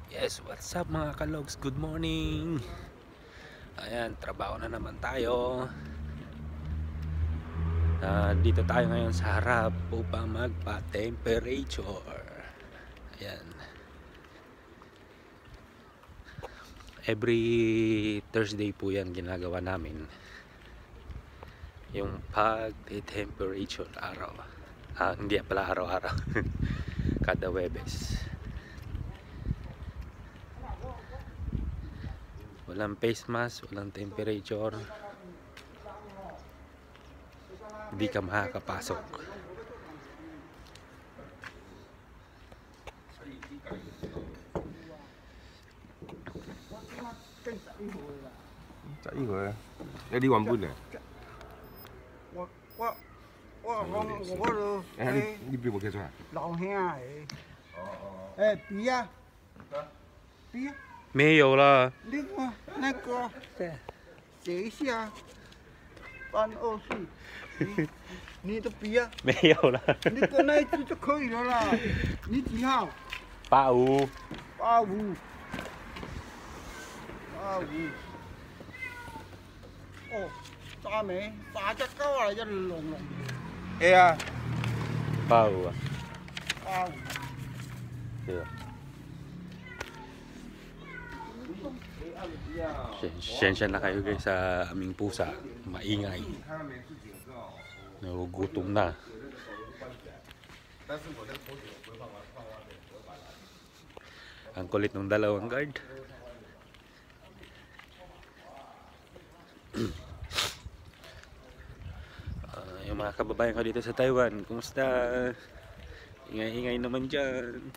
Yes, what's up mga kalogs? Good morning. Ayan, trabaho na naman tayo. Dito tayo ngayon sa harap upang magpa-temperature. Ayan. Every Thursday po yan ginagawa namin. Yung pag-temperature araw. Hindi pala araw-araw. Kada Webes. Walang face mask, walang temperature. Hindi ka makakapasok. Chạy rồi. Đây đi Hoàng Bún này. Đi đi một cái rồi. 老兄啊，哎，笔呀，笔，没有了。那个，写一下，324，你的笔呀，没有了。你跟那一支就可以了啦。你几号85。 85，85。哦，炸没？炸只狗啊，一籠籠。Ê à. 85 85。 Iya. Sensya na kayo guys sa aming pusa. Maingay. Nagugutom na. Ang kulit ng dalawang guard. Yung mga kababayan ko dito sa Taiwan, kumusta? Ingay-ingay naman dyan.